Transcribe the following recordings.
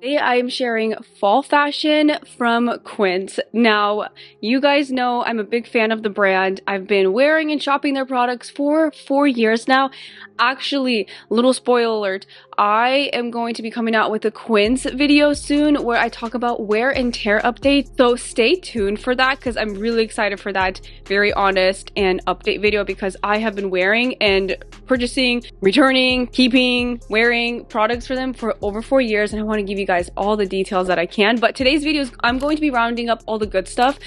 Today I'm sharing fall fashion from Quince. Now, you guys know I'm a big fan of the brand. I've been wearing and shopping their products for 4 years now. Actually, little spoiler alert, I am going to be coming out with a Quince video soon where I talk about wear and tear updates. So stay tuned for that because I'm really excited for that very honest and update video because I have been wearing and purchasing, returning, keeping, wearing products for them for over 4 years, and I want to give you guys all the details that I can. But today's video is I'm going to be rounding up all the good stuff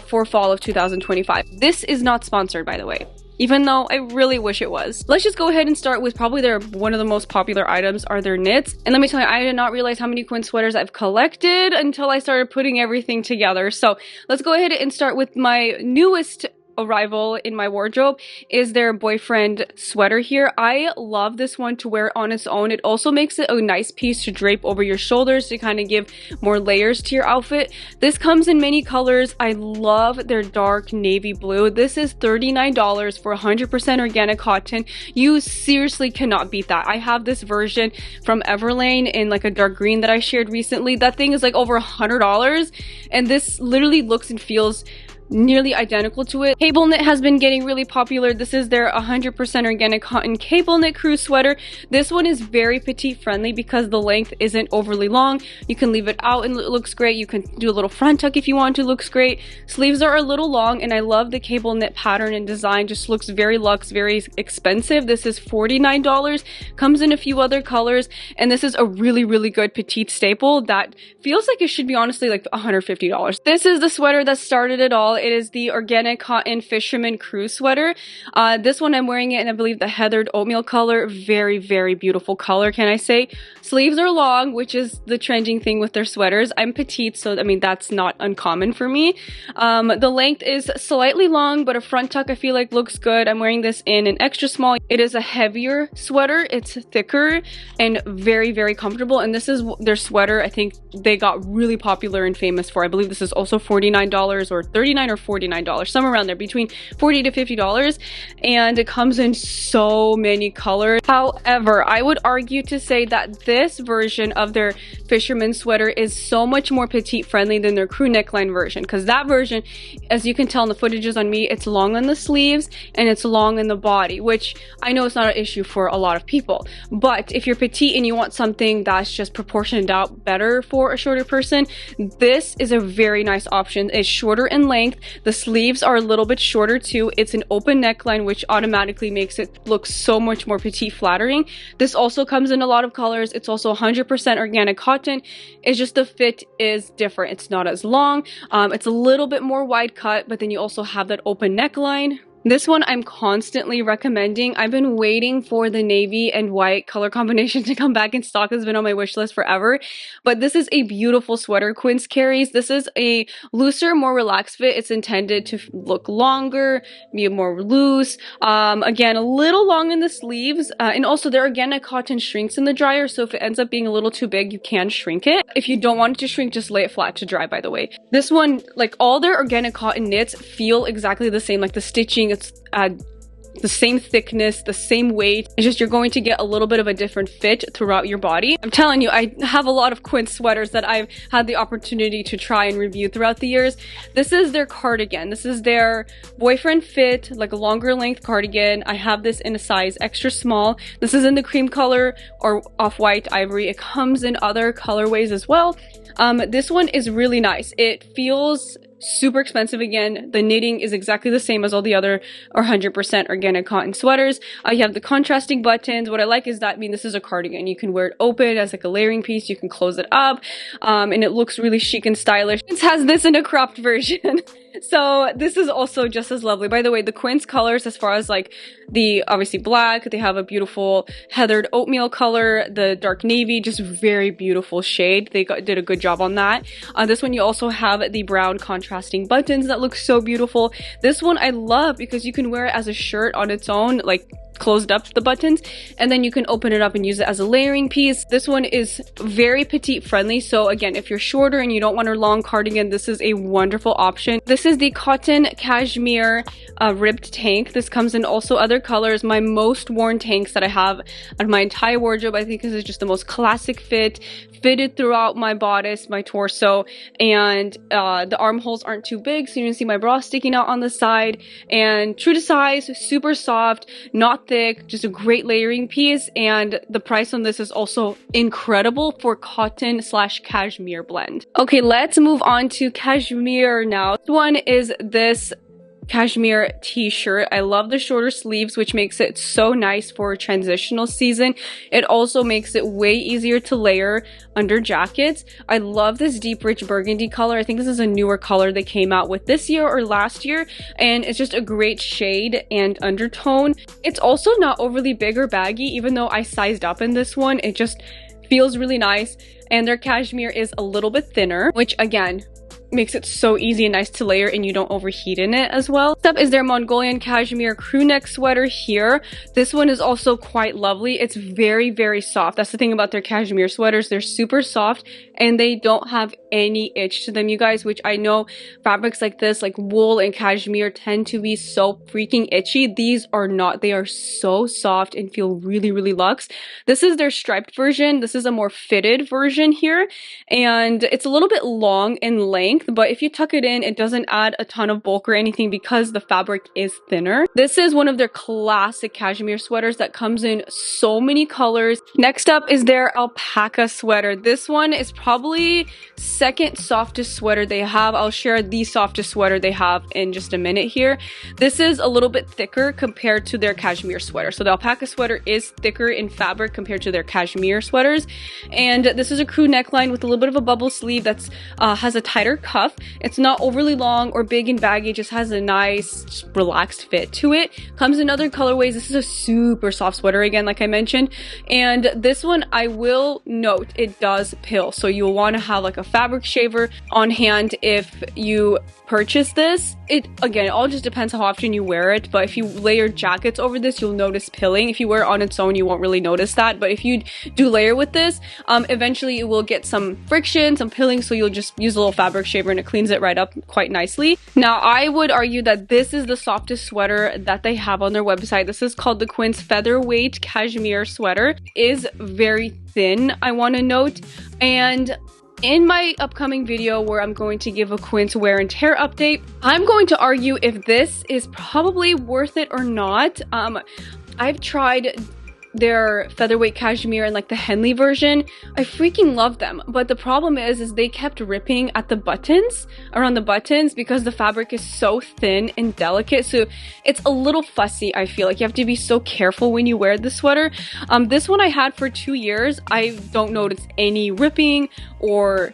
for fall of 2025. This is not sponsored, by the way, even though I really wish it was. Let's just go ahead and start with probably one of the most popular items are their knits. And let me tell you, I did not realize how many Quince sweaters I've collected until I started putting everything together. So let's go ahead and start with my newest arrival in my wardrobe is their boyfriend sweater here. I love this one to wear on its own. It also makes it a nice piece to drape over your shoulders to kind of give more layers to your outfit. This comes in many colors. I love their dark navy blue. This is $39 for 100% organic cotton. You seriously cannot beat that. I have this version from Everlane in like a dark green that I shared recently. That thing is like over $100, and this literally looks and feels nearly identical to it. Cable knit has been getting really popular. This is their 100% organic cotton cable knit crew sweater. This one is very petite friendly because the length isn't overly long. You can leave it out and it looks great. You can do a little front tuck if you want to, looks great. Sleeves are a little long, and I love the cable knit pattern and design. Just looks very luxe, very expensive. This is $49. Comes in a few other colors, and this is a really good petite staple that feels like it should be honestly like $150. This is the sweater that started it all. It is the organic cotton fisherman crew sweater. This one I'm wearing it in, I believe, the heathered oatmeal color. Very beautiful color, can I say. Sleeves are long, which is the trending thing with their sweaters. I'm petite, so I mean that's not uncommon for me. The length is slightly long, but a front tuck I feel like looks good. I'm wearing this in an extra small. It is a heavier sweater. It's thicker and very comfortable, and this is their sweater I think they got really popular and famous for. I believe this is also $49 or $39 or $49, somewhere around there, between $40 to $50, and it comes in so many colors. However, I would argue to say that this version of their fisherman sweater is so much more petite friendly than their crew neckline version, because that version, as you can tell in the footages on me, it's long on the sleeves and it's long in the body, which I know is not an issue for a lot of people. But if you're petite and you want something that's just proportioned out better for a shorter person, this is a very nice option. It's shorter in length. The sleeves are a little bit shorter too. It's an open neckline, which automatically makes it look so much more petite flattering. This also comes in a lot of colors. It's also 100% organic cotton. It's just the fit is different. It's not as long. It's a little bit more wide cut, but then you also have that open neckline. This one I'm constantly recommending. I've been waiting for the navy and white color combination to come back in stock. It's been on my wish list forever. But this is a beautiful sweater Quince carries. This is a looser, more relaxed fit. It's intended to look longer, be more loose. Again, a little long in the sleeves. And also their organic cotton shrinks in the dryer. So if it ends up being a little too big, you can shrink it. If you don't want it to shrink, just lay it flat to dry, by the way. This one, like all their organic cotton knits feel exactly the same. Like the stitching, it's the same thickness, the same weight. It's just you're going to get a little bit of a different fit throughout your body. I'm telling you, I have a lot of Quince sweaters that I've had the opportunity to try and review throughout the years. This is their cardigan. This is their boyfriend fit, like a longer length cardigan. I have this in a size extra small. This is in the cream color or off-white ivory. It comes in other colorways as well. This one is really nice. It feels super expensive. Again, the knitting is exactly the same as all the other 100% organic cotton sweaters. You have the contrasting buttons. What I like is that, I mean, this is a cardigan. You can wear it open as like a layering piece. You can close it up, and it looks really chic and stylish. It has this in a cropped version. So this is also just as lovely. By the way, the Quince colors, as far as like the obviously black, they have a beautiful heathered oatmeal color, the dark navy, just very beautiful shade. They did a good job on that. This one you also have the brown contrasting buttons that look so beautiful. This one I love because you can wear it as a shirt on its own, like closed up the buttons, and then you can open it up and use it as a layering piece. This one is very petite friendly, so again, if you're shorter and you don't want a long cardigan, this is a wonderful option. This is the cotton cashmere ribbed tank. This comes in also other colors. My most worn tanks that I have out of my entire wardrobe, I think this is just the most classic fit, fitted throughout my bodice, my torso, and the armholes aren't too big, so you can see my bra sticking out on the side, and true to size, super soft, not thick, just a great layering piece. And the price on this is also incredible for cotton / cashmere blend. Okay, let's move on to cashmere now. This one is this cashmere t-shirt. I love the shorter sleeves, which makes it so nice for a transitional season. It also makes it way easier to layer under jackets. I love this deep rich burgundy color. I think this is a newer color they came out with this year or last year, and it's just a great shade and undertone. It's also not overly big or baggy, even though I sized up in this one. It just feels really nice, and their cashmere is a little bit thinner, which again makes it so easy and nice to layer, and you don't overheat in it as well. Next up is their Mongolian cashmere crew neck sweater here. This one is also quite lovely. It's very, very soft. That's the thing about their cashmere sweaters. They're super soft and they don't have any itch to them, you guys, which I know fabrics like this, like wool and cashmere, tend to be so freaking itchy. These are not. They are so soft and feel really, really luxe. This is their striped version. This is a more fitted version here, and it's a little bit long in length, but if you tuck it in, it doesn't add a ton of bulk or anything because the fabric is thinner. This is one of their classic cashmere sweaters that comes in so many colors. Next up is their alpaca sweater. This one is probably second softest sweater they have. I'll share the softest sweater they have in just a minute here. This is a little bit thicker compared to their cashmere sweater. So the alpaca sweater is thicker in fabric compared to their cashmere sweaters. And this is a crew neckline with a little bit of a bubble sleeve that's has a tighter cuff. It's not overly long or big and baggy, it just has a nice relaxed fit to it. Comes in other colorways. This is a super soft sweater again, like I mentioned. And this one, I will note, it does pill. So you'll want to have like a fabric shaver on hand if you purchase this. It again, it all just depends how often you wear it, but if you layer jackets over this, you'll notice pilling. If you wear it on its own, you won't really notice that, but if you do layer with this, eventually you will get some friction, some pilling, so you'll just use a little fabric shaver and it cleans it right up quite nicely. Now, I would argue that this is the softest sweater that they have on their website. This is called the QUINCE Featherweight Cashmere Sweater. It is very thin, I want to note, and in my upcoming video where I'm going to give a QUINCE wear and tear update, I'm going to argue if this is probably worth it or not. I've tried their featherweight cashmere and like the Henley version. I freaking love them, but the problem is they kept ripping at the buttons, around the buttons, because the fabric is so thin and delicate, so it's a little fussy. I feel like you have to be so careful when you wear the sweater. This one I had for 2 years. I don't notice any ripping or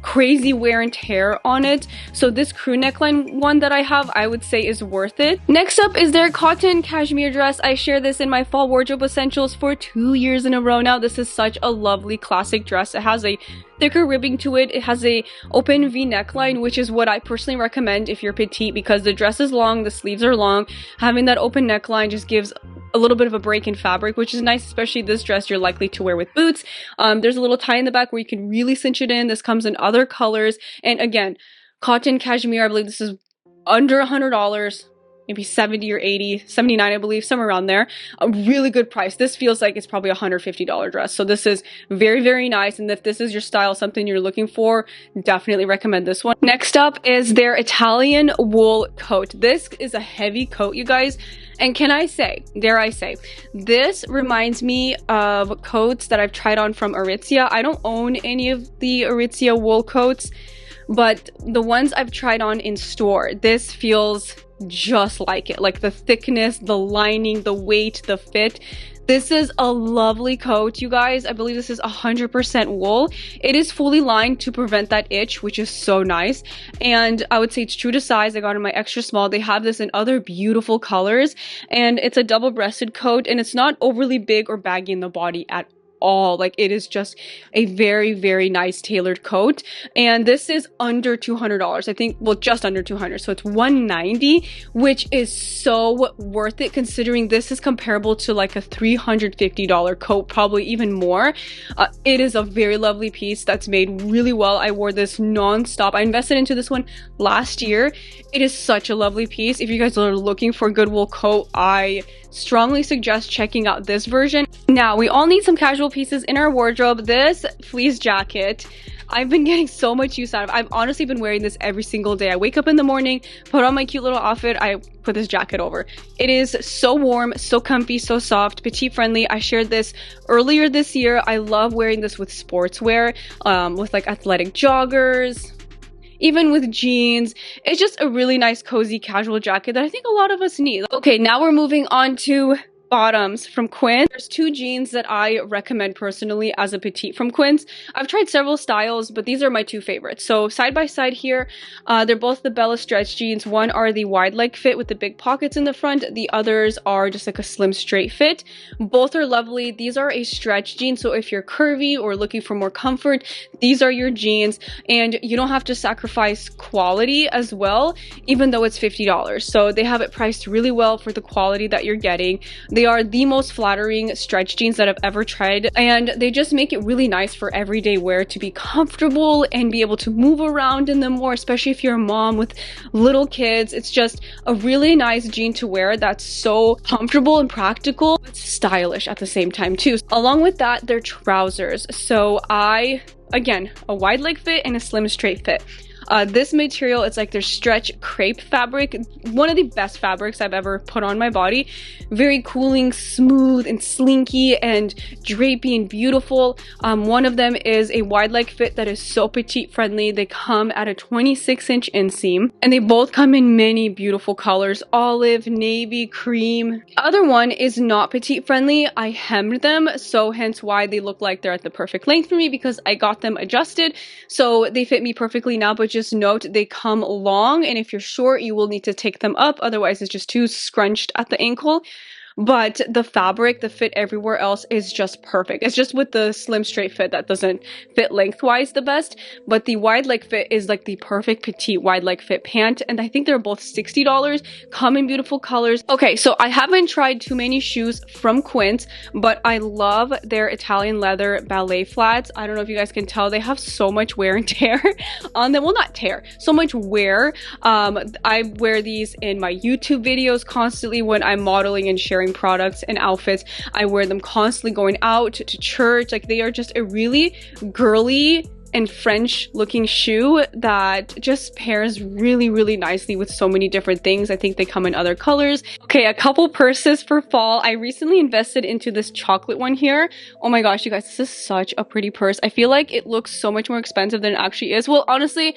crazy wear and tear on it, so this crew neckline one that I have, I would say is worth it. Next up is their cotton cashmere dress. I share this in my fall wardrobe essentials for 2 years in a row now. This is such a lovely classic dress. It has a thicker ribbing to it. It has a open V neckline, which is what I personally recommend if you're petite, because the dress is long, the sleeves are long. Having that open neckline just gives a little bit of a break in fabric, which is nice, especially this dress you're likely to wear with boots. There's a little tie in the back where you can really cinch it in. This comes in other colors, and again, cotton cashmere, I believe this is under $100, maybe 70 or 80, 79 I believe, somewhere around there. A really good price. This feels like it's probably a $150 dress, so this is very, very nice, and if this is your style, something you're looking for, definitely recommend this one. Next up is their Italian wool coat. This is a heavy coat, you guys, and can I say, dare I say, this reminds me of coats that I've tried on from Aritzia. I don't own any of the Aritzia wool coats, but the ones I've tried on in store, this feels just like it. Like the thickness, the lining, the weight, the fit. This is a lovely coat, you guys. I believe this is 100% wool. It is fully lined to prevent that itch, which is so nice. And I would say it's true to size. I got in my extra small. They have this in other beautiful colors. And it's a double-breasted coat, and it's not overly big or baggy in the body at all. Like, it is just a very, very nice tailored coat. And this is under $200. I think, well, just under 200. So it's $190, which is so worth it considering this is comparable to like a $350 coat, probably even more. It is a very lovely piece that's made really well. I wore this non-stop. I invested into this one last year. It is such a lovely piece. If you guys are looking for a good wool coat, I strongly suggest checking out this version. Now, we all need some casual pieces in our wardrobe. This fleece jacket, I've been getting so much use out of. I've honestly been wearing this every single day. I wake up in the morning, put on my cute little outfit, I put this jacket over. It is so warm, so comfy, so soft, petite friendly. I shared this earlier this year. I love wearing this with sportswear, with like athletic joggers, even with jeans. It's just a really nice, cozy, casual jacket that I think a lot of us need. Okay, now we're moving on to bottoms from Quince. There's two jeans that I recommend personally as a petite from Quince. I've tried several styles, but these are my two favorites. So side by side here, they're both the Bella stretch jeans. One are the wide leg fit with the big pockets in the front. The others are just like a slim straight fit. Both are lovely. These are a stretch jean, so if you're curvy or looking for more comfort, these are your jeans. And you don't have to sacrifice quality as well, even though it's $50. So they have it priced really well for the quality that you're getting. They are the most flattering stretch jeans that I've ever tried, and they just make it really nice for everyday wear to be comfortable and be able to move around in them more, especially if you're a mom with little kids. It's just a really nice jean to wear that's so comfortable and practical, but stylish at the same time too. Along with that, they're trousers. So again, a wide leg fit and a slim straight fit. This material, it's like their stretch crepe fabric, one of the best fabrics I've ever put on my body. Very cooling, smooth, and slinky, and drapey and beautiful. One of them is a wide leg fit that is so petite friendly. They come at a 26-inch inseam, and they both come in many beautiful colors: olive, navy, cream. Other one is not petite friendly. I hemmed them, so hence why they look like they're at the perfect length for me, because I got them adjusted, so they fit me perfectly now. But just note, they come long, and if you're short, you will need to take them up, otherwise it's just too scrunched at the ankle. But the fabric, the fit everywhere else is just perfect. It's just with the slim straight fit that doesn't fit lengthwise the best, but the wide leg fit is like the perfect petite wide leg fit pant, and I think they're both $60, come in beautiful colors. Okay, so I haven't tried too many shoes from Quince, but I love their Italian leather ballet flats. I don't know if you guys can tell, they have so much wear and tear on them. Well, not tear, so much wear. I wear these in my YouTube videos constantly when I'm modeling and sharing products and outfits. I wear them constantly going out to church. Like, they are just a really girly and French looking shoe that just pairs really, really nicely with so many different things. I think they come in other colors. Okay, a couple purses for fall. I recently invested into this chocolate one here. Oh my gosh, you guys, this is such a pretty purse. I feel like it looks so much more expensive than it actually is. Well, honestly,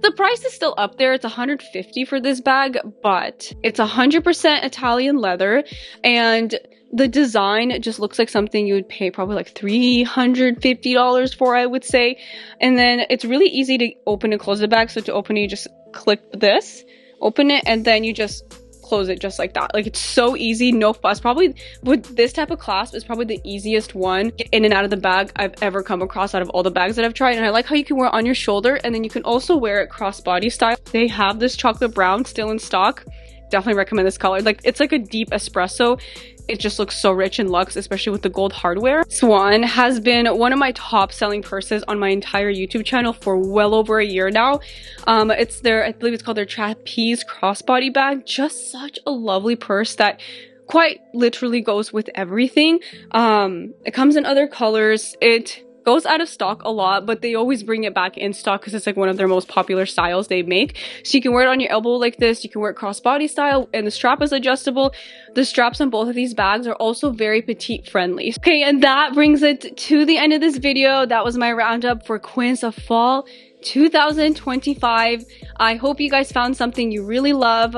the price is still up there. It's $150 for this bag, but it's 100% Italian leather, and the design just looks like something you would pay probably like $350 for, I would say. And then it's really easy to open and close the bag. So to open it, you just click this, open it, and then you just close it just like that. Like, it's so easy, no fuss. Probably with this type of clasp is probably the easiest one in and out of the bag I've ever come across out of all the bags that I've tried. And I like how you can wear it on your shoulder, and then you can also wear it crossbody style. They have this chocolate brown still in stock. Definitely recommend this color. Like, it's like a deep espresso. It just looks so rich and luxe, especially with the gold hardware. This one has been one of my top selling purses on my entire YouTube channel for well over a year now. It's their, I believe it's called their trapeze crossbody bag. Just such a lovely purse that quite literally goes with everything. It comes in other colors. It goes out of stock a lot, but they always bring it back in stock because it's like one of their most popular styles they make. So you can wear it on your elbow like this, you can wear it crossbody style, and the strap is adjustable. The straps on both of these bags are also very petite friendly. Okay, and that brings it to the end of this video. That was my roundup for Quince of fall 2025. I hope you guys found something you really love.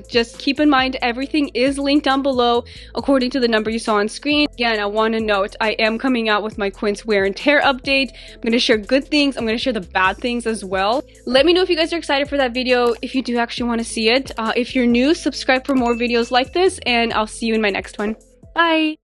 Just keep in mind, everything is linked down below according to the number you saw on screen. Again, I want to note, I am coming out with my Quince wear and tear update. I'm going to share good things. I'm going to share the bad things as well. Let me know if you guys are excited for that video, if you do actually want to see it. If you're new, subscribe for more videos like this, and I'll see you in my next one. Bye!